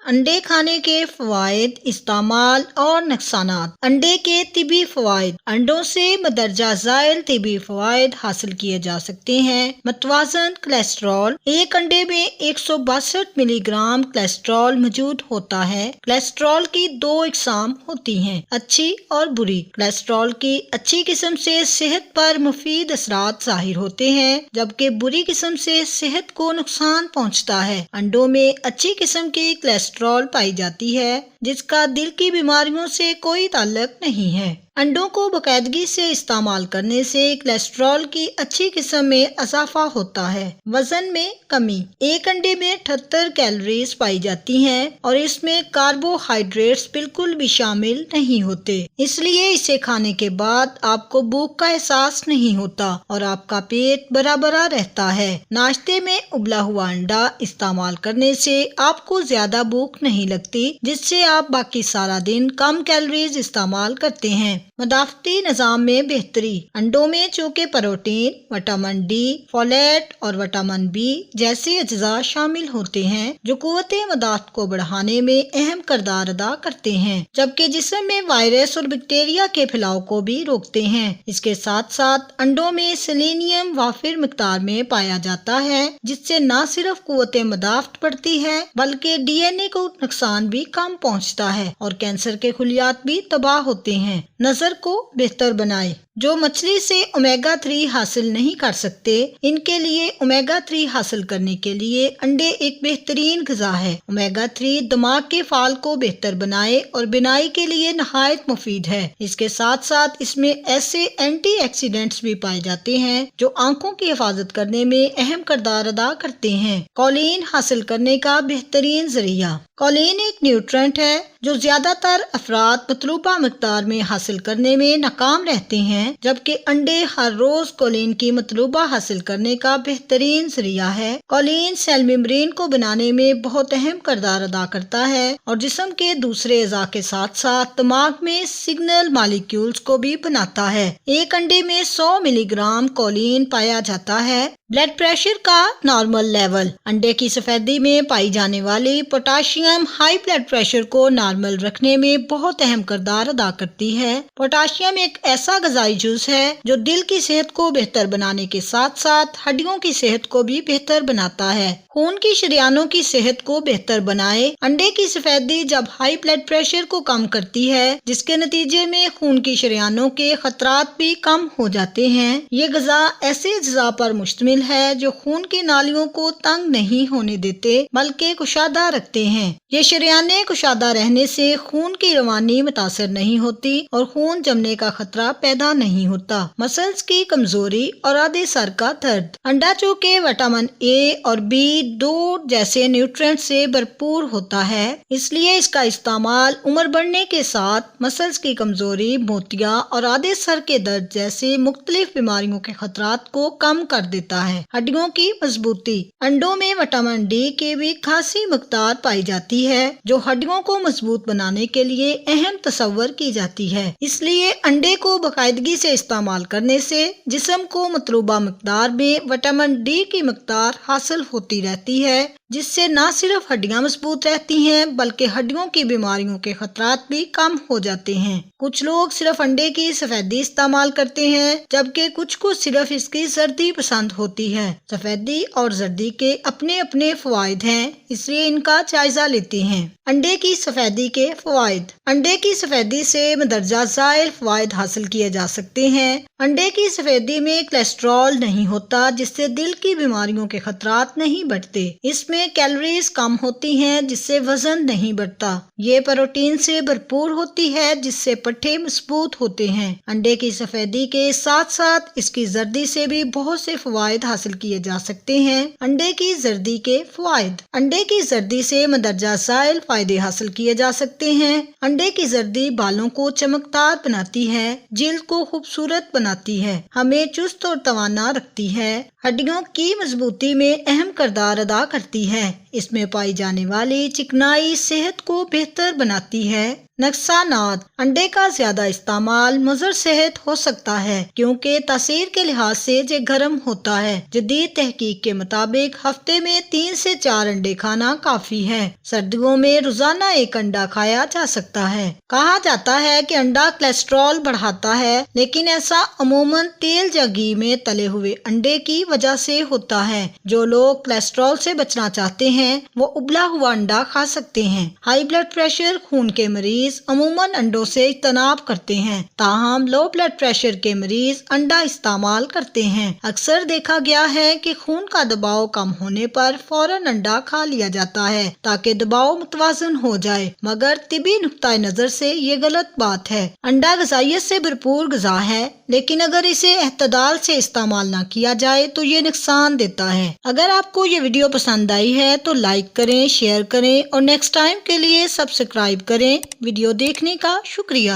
انڈے کھانے کے فوائد، استعمال اور نقصانات۔ انڈے کے طبی فوائد۔ انڈوں سے مندرجہ ذیل طبی فوائد حاصل کیے جا سکتے ہیں۔ متوازن کولیسٹرول۔ ایک انڈے میں 162 ملی گرام کولیسٹرول موجود ہوتا ہے۔ کولیسٹرول کی دو اقسام ہوتی ہیں، اچھی اور بری۔ کولیسٹرول کی اچھی قسم سے صحت پر مفید اثرات ظاہر ہوتے ہیں، جبکہ بری قسم سے صحت کو نقصان پہنچتا ہے۔ انڈوں میں اچھی قسم کی کولیسٹرول پائی جاتی ہے، جس کا دل کی بیماریوں سے کوئی تعلق نہیں ہے۔ انڈوں کو باقاعدگی سے استعمال کرنے سے کولیسٹرول کی اچھی قسم میں اضافہ ہوتا ہے۔ وزن میں کمی۔ ایک انڈے میں 78 کیلوریز پائی جاتی ہیں اور اس میں کاربوہائیڈریٹس بالکل بھی شامل نہیں ہوتے، اس لیے اسے کھانے کے بعد آپ کو بھوک کا احساس نہیں ہوتا اور آپ کا پیٹ بھرا بھرا رہتا ہے۔ ناشتے میں ابلا ہوا انڈا استعمال کرنے سے آپ کو زیادہ بھوک نہیں لگتی، جس سے آپ باقی سارا دن کم کیلوریز استعمال کرتے ہیں۔ مدافعتی نظام میں بہتری۔ انڈوں میں چونکہ پروٹین، وٹامن ڈی، فولیٹ اور وٹامن بی جیسے اجزاء شامل ہوتے ہیں جو قوت مدافعت کو بڑھانے میں اہم کردار ادا کرتے ہیں، جبکہ جسم میں وائرس اور بیکٹیریا کے پھیلاؤ کو بھی روکتے ہیں۔ اس کے ساتھ ساتھ انڈوں میں سیلینیم وافر مقدار میں پایا جاتا ہے، جس سے نہ صرف قوت مدافعت بڑھتی ہے بلکہ ڈی این اے کو نقصان بھی کم پہنچتا ہے اور کینسر کے خلیات بھی تباہ ہوتے ہیں۔ نظر کو بہتر بنائے۔ جو مچھلی سے اومیگا 3 حاصل نہیں کر سکتے، ان کے لیے اومیگا 3 حاصل کرنے کے لیے انڈے ایک بہترین غذا ہے۔ اومیگا 3 دماغ کے فعال کو بہتر بنائے اور بینائی کے لیے نہایت مفید ہے۔ اس کے ساتھ ساتھ اس میں ایسے اینٹی آکسیڈنٹس بھی پائے جاتے ہیں جو آنکھوں کی حفاظت کرنے میں اہم کردار ادا کرتے ہیں۔ کولین حاصل کرنے کا بہترین ذریعہ۔ کولین ایک نیوٹرینٹ ہے جو زیادہ تر افراد مطلوبہ مقدار میں حاصل کرنے میں ناکام رہتے ہیں، جبکہ انڈے ہر روز کولین کی مطلوبہ حاصل کرنے کا بہترین ذریعہ ہے۔ کولین سیل میمبرین کو بنانے میں بہت اہم کردار ادا کرتا ہے اور جسم کے دوسرے اعضاء کے ساتھ ساتھ دماغ میں سگنل مالیکیولز کو بھی بناتا ہے۔ ایک انڈے میں 100 ملی گرام کولین پایا جاتا ہے۔ بلڈ پریشر کا نارمل لیول۔ انڈے کی سفیدی میں پائی جانے والی پوٹاشیم ہائی بلڈ پریشر کو نارمل رکھنے میں بہت اہم کردار ادا کرتی ہے۔ پوٹاشیم ایک ایسا غذائی جز ہے جو دل کی صحت کو بہتر بنانے کے ساتھ ساتھ ہڈیوں کی صحت کو بھی بہتر بناتا ہے۔ خون کی شریانوں کی صحت کو بہتر بنائے۔ انڈے کی سفیدی جب ہائی بلڈ پریشر کو کم کرتی ہے، جس کے نتیجے میں خون کی شریانوں کے خطرات بھی کم ہو جاتے ہیں۔ یہ غذا ایسے اجزاء پر مشتمل ہے جو خون کی نالیوں کو تنگ نہیں ہونے دیتے بلکہ کشادہ رکھتے ہیں۔ یہ شریانیں کشادہ رہنے سے خون کی روانی متاثر نہیں ہوتی اور خون جمنے کا خطرہ پیدا نہیں ہوتا۔ مسلز کی کمزوری اور آدھے سر کا درد۔ انڈا چونکہ وٹامن اے اور بی دو جیسے نیوٹرینٹ سے بھرپور ہوتا ہے، اس لیے اس کا استعمال عمر بڑھنے کے ساتھ مسلز کی کمزوری، موتیا اور آدھے سر کے درد جیسے مختلف بیماریوں کے خطرات کو کم کر دیتا ہے۔ ہڈیوں کی مضبوطی۔ انڈوں میں وٹامن ڈی کی بھی خاصی مقدار پائی جاتی ہے جو ہڈیوں کو مضبوط بنانے کے لیے اہم تصور کی جاتی ہے۔ اس لیے انڈے کو باقاعدگی سے استعمال کرنے سے جسم کو مطلوبہ مقدار میں وٹامن ڈی کی مقدار حاصل ہوتی رہتی ہے، جس سے نہ صرف ہڈیاں مضبوط رہتی ہیں بلکہ ہڈیوں کی بیماریوں کے خطرات بھی کم ہو جاتے ہیں۔ کچھ لوگ صرف انڈے کی سفیدی استعمال کرتے ہیں، جبکہ کچھ کو صرف اس کی زردی پسند ہوتی ہے۔ سفیدی اور زردی کے اپنے اپنے فوائد ہیں، اس لیے ان کا جائزہ لیتے ہیں۔ انڈے کی سفیدی کے فوائد۔ انڈے کی سفیدی سے مندرجہ ذیل فوائد حاصل کیے جا سکتے ہیں۔ انڈے کی سفیدی میں کولیسٹرول نہیں ہوتا، جس سے دل کی بیماریوں کے خطرات نہیں بڑھتے۔ اس میں کیلوریز کم ہوتی ہیں، جس سے وزن نہیں بڑھتا۔ یہ پروٹین سے بھرپور ہوتی ہے، جس سے پٹھے مضبوط ہوتے ہیں۔ انڈے کی سفیدی کے ساتھ ساتھ اس کی زردی سے بھی بہت سے فوائد حاصل کیے جا سکتے ہیں۔ انڈے کی زردی کے فوائد۔ انڈے کی زردی سے مندرجہ ذیل فائدے حاصل کیے جا سکتے ہیں۔ انڈے کی زردی بالوں کو چمکدار بناتی ہے، جلد کو خوبصورت بناتی ہے، ہمیں چست اور توانا رکھتی ہے، ہڈیوں کی مضبوطی میں اہم کردار ادا کرتی ہے۔ اس میں پائی جانے والی چکنائی صحت کو بہتر بناتی ہے۔ نقصانات: انڈے کا زیادہ استعمال مضر صحت ہو سکتا ہے کیونکہ تاثیر کے لحاظ سے یہ گرم ہوتا ہے۔ جدید تحقیق کے مطابق ہفتے میں 3 سے 4 انڈے کھانا کافی ہے۔ سردیوں میں روزانہ 1 انڈا کھایا جا سکتا ہے۔ کہا جاتا ہے کہ انڈا کولیسٹرول بڑھاتا ہے، لیکن ایسا عموماً تیل یا گھی میں تلے ہوئے انڈے کی وجہ سے ہوتا ہے۔ جو لوگ کولیسٹرول سے بچنا چاہتے ہیں وہ ابلا ہوا انڈا کھا سکتے ہیں۔ ہائی بلڈ پریشر خون کے مریض عموماً انڈوں سے اجتناب کرتے ہیں، تاہم لو بلڈ پریشر کے مریض انڈا استعمال کرتے ہیں۔ اکثر دیکھا گیا ہے کہ خون کا دباؤ کم ہونے پر فوراً انڈا کھا لیا جاتا ہے تاکہ دباؤ متوازن ہو جائے، مگر طبی نقطۂ نظر سے یہ غلط بات ہے۔ انڈا غذائیت سے بھرپور غذا ہے، لیکن اگر اسے اعتدال سے استعمال نہ کیا جائے تو یہ نقصان دیتا ہے۔ اگر آپ کو یہ ویڈیو پسند آئی ہے تو لائک کریں، شیئر کریں اور نیکسٹ ٹائم کے لیے سبسکرائب کریں۔ ویڈیو دیکھنے کا شکریہ۔